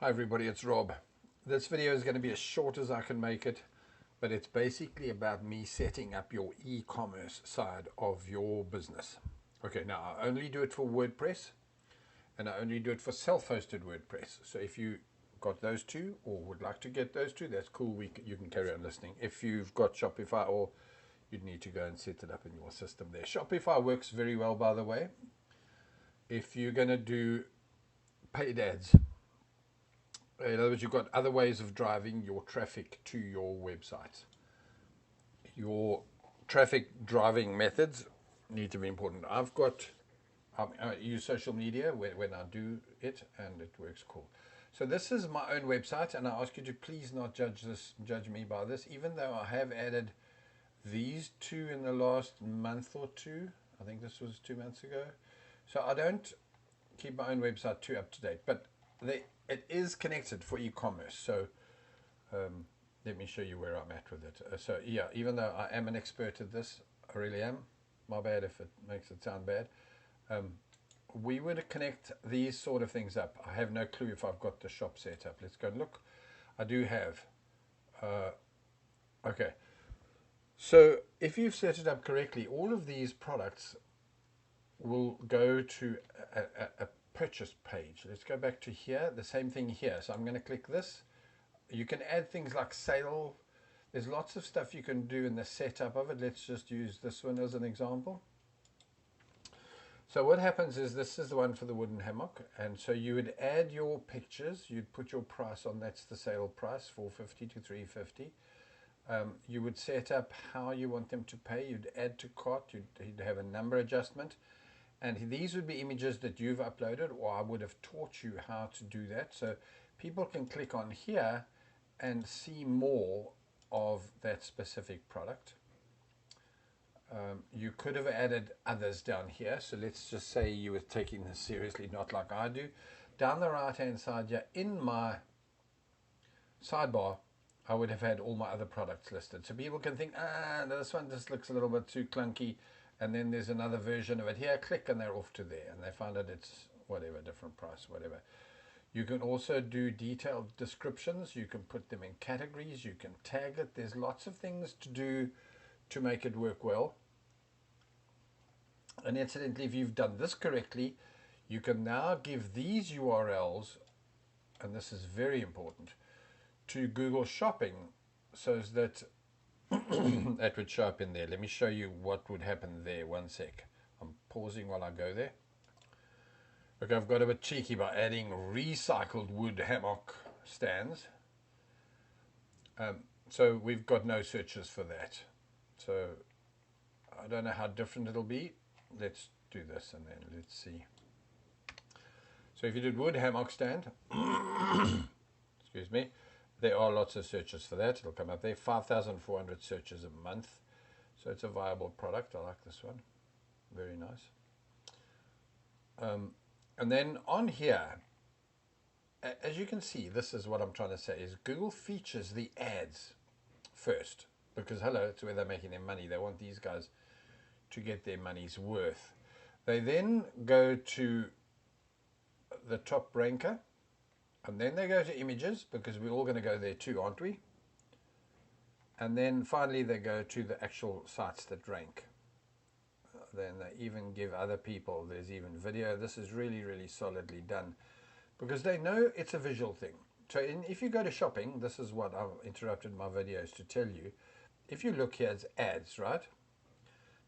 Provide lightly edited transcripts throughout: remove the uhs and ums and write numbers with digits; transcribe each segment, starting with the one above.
Hi everybody, it's Rob. This video is going to be as short as I can make it, but it's basically about me setting up your e-commerce side of your business. Okay, now I only do it for WordPress and I only do it for self-hosted WordPress. So if you got those two or would like to get those two, that's cool. You can carry on listening. If you've got Shopify, or you'd need to go and set it up in your system there. Shopify works very well, by the way. If you're going to do paid ads, in other words, you've got other ways of driving your traffic to your website. Your traffic driving methods need to be important. I use social media when I do it, and it works cool. So this is my own website, and I ask you to please not judge me by this, even though I have added these two in the last month or two. I think this was 2 months ago. So I don't keep my own website too up to date, but it is connected for e-commerce. So let me show you where I'm at with it. So yeah, even though I am an expert at this, I really am. My bad if it makes it sound bad. We would connect these sort of things up. I have no clue if I've got the shop set up. Let's go and look. I do have. Okay. So if you've set it up correctly, all of these products will go to a purchase page. Let's go back to here. The same thing here. So I'm going to click this. You can add things like sale. There's lots of stuff you can do in the setup of it. Let's just use this one as an example. So what happens is, this is the one for the wooden hammock, and so you would add your pictures. You'd put your price on. That's the sale price, $450 to $350. You would set up how you want them to pay. You'd add to cart. You'd have a number adjustment. And these would be images that you've uploaded, or I would have taught you how to do that. So people can click on here and see more of that specific product. You could have added others down here. So let's just say you were taking this seriously, not like I do. Down the right-hand side here, in my sidebar, I would have had all my other products listed. So people can think, this one just looks a little bit too clunky. And then there's another version of it here. Click and they're off to there. And they find that it's whatever, different price, whatever. You can also do detailed descriptions. You can put them in categories. You can tag it. There's lots of things to do to make it work well. And incidentally, if you've done this correctly, you can now give these URLs, and this is very important, to Google Shopping, so that that would show up in there. Let me show you what would happen there. One sec. I'm pausing while I go there. Okay, I've got a bit cheeky by adding recycled wood hammock stands. So we've got no searches for that. So I don't know how different it'll be. Let's do this and then let's see. So if you did wood hammock stand, excuse me, there are lots of searches for that. It'll come up there. 5,400 searches a month. So it's a viable product. I like this one. Very nice. And then on here, as you can see, this is what I'm trying to say, is Google features the ads first. Because, hello, it's where they're making their money. They want these guys to get their money's worth. They then go to the top ranker. And then they go to images, because we're all going to go there too, aren't we? And then finally they go to the actual sites that rank. Then they even give other people, there's even video. This is really, really solidly done, because they know it's a visual thing. So if you go to shopping, this is what I've interrupted my videos to tell you. If you look here, it's ads, right?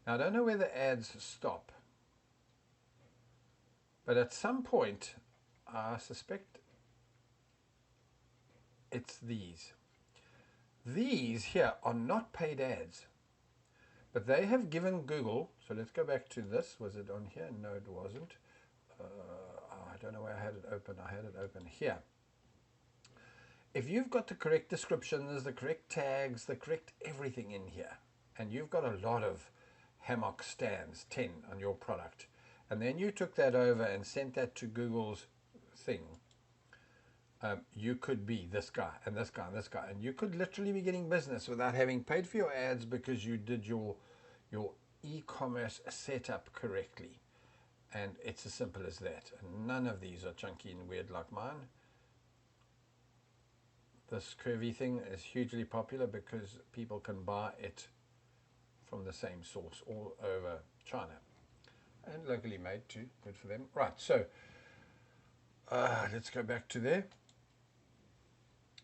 Now I don't know where the ads stop, but at some point, I suspect it's these. These here are not paid ads, but they have given Google, so let's go back to this. Was it on here? No, it wasn't. I don't know where I had it open. I had it open here. If you've got the correct descriptions, the correct tags, the correct everything in here, and you've got a lot of hammock stands, 10 on your product, and then you took that over and sent that to Google's thing, you could be this guy and this guy and this guy, and you could literally be getting business without having paid for your ads, because you did your e-commerce setup correctly. And it's as simple as that. And none of these are chunky and weird like mine. this curvy thing is hugely popular because people can buy it from the same source all over China, and locally made too. Good for them. Right, so let's go back to there.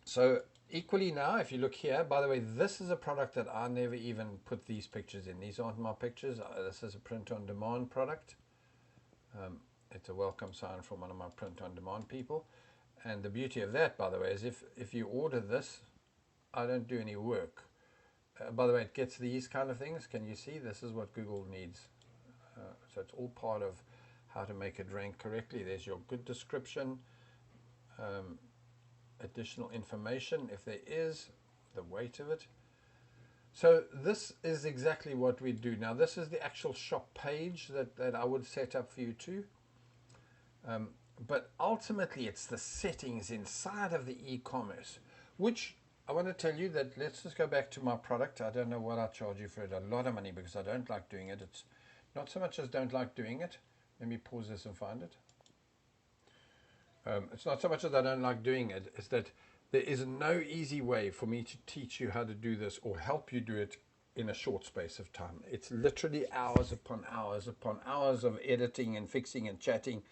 So equally now, if you look here, by the way, this is a product that I never even put these pictures in. These aren't my pictures. This is a print-on-demand product. It's a welcome sign from one of my print-on-demand people. And the beauty of that, by the way, is if you order this, I don't do any work. By the way, it gets these kind of things. Can you see? This is what Google needs. So it's all part of how to make it rank correctly. There's your good description, additional information if there is, the weight of it. So this is exactly what we do. Now this is the actual shop page that I would set up for you too. But ultimately it's the settings inside of the e-commerce, which I want to tell you that, let's just go back to my product. I don't know what I charge you for it. A lot of money because I don't like doing it. It's not so much as don't like doing it. Let me pause this and find it. It's not so much that I don't like doing it, it's that there is no easy way for me to teach you how to do this or help you do it in a short space of time. It's literally hours upon hours of editing and fixing and chatting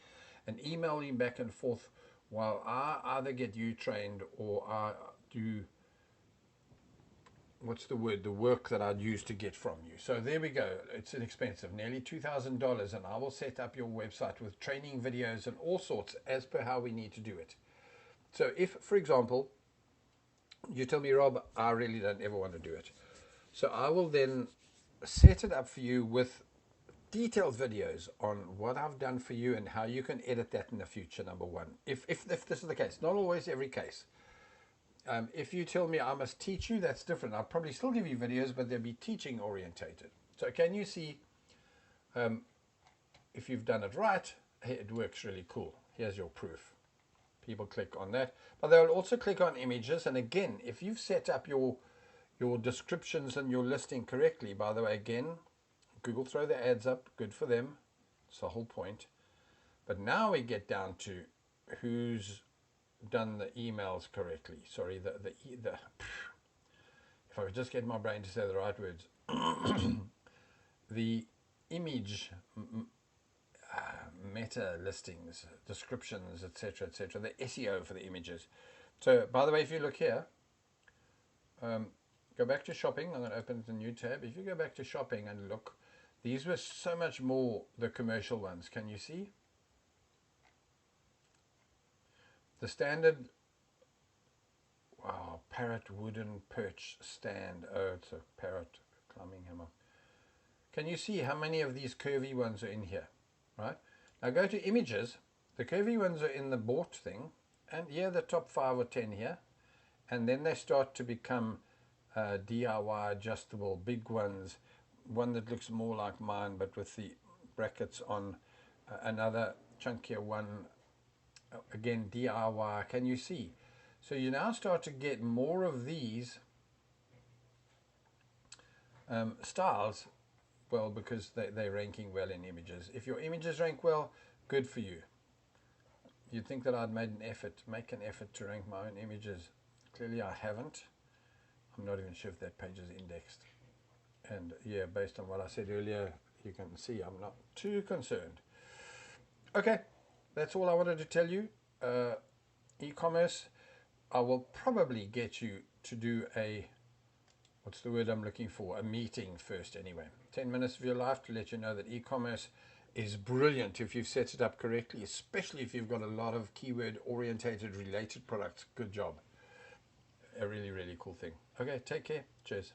and emailing back and forth while I either get you trained or I do, what's the word, the work that I'd use to get from you. So there we go. It's inexpensive, nearly $2,000, and I will set up your website with training videos and all sorts as per how we need to do it. So if, for example, you tell me, Rob, I really don't ever want to do it, so I will then set it up for you with detailed videos on what I've done for you and how you can edit that in the future, number one. If this is the case, not always every case. If you tell me I must teach you, that's different. I'll probably still give you videos, but they'll be teaching orientated. So can you see, if you've done it right, hey, it works really cool. Here's your proof. People click on that, but they'll also click on images. And again, if you've set up your descriptions and your listing correctly, by the way, again, Google throw the ads up, good for them. It's the whole point. But now we get down to who's done the emails correctly. Sorry, if I could just get my brain to say the right words. The image meta listings, descriptions, etc., etc., the SEO for the images. So by the way, if you look here, go back to shopping. I'm going to open a new tab. If you go back to shopping and look, these were so much more the commercial ones. Can you see? The standard, wow, parrot wooden perch stand. Oh, it's a parrot climbing hammer. Can you see how many of these curvy ones are in here? Right? Now go to images. The curvy ones are in the bought thing. And here the top 5 or 10 here. And then they start to become DIY adjustable, big ones. One that looks more like mine, but with the brackets on. Another chunkier one. Again, DIY. Can you see? So you now start to get more of these styles, well, because they're ranking well in images. If your images rank well, good for you. You'd think that I'd make an effort to rank my own images. Clearly I haven't. I'm not even sure if that page is indexed. And yeah, based on what I said earlier, you can see I'm not too concerned. Okay. That's all I wanted to tell you. E-commerce, I will probably get you to do a, what's the word I'm looking for? A meeting first anyway. 10 minutes of your life to let you know that e-commerce is brilliant if you've set it up correctly, especially if you've got a lot of keyword orientated related products. Good job. A really, really cool thing. Okay, take care. Cheers.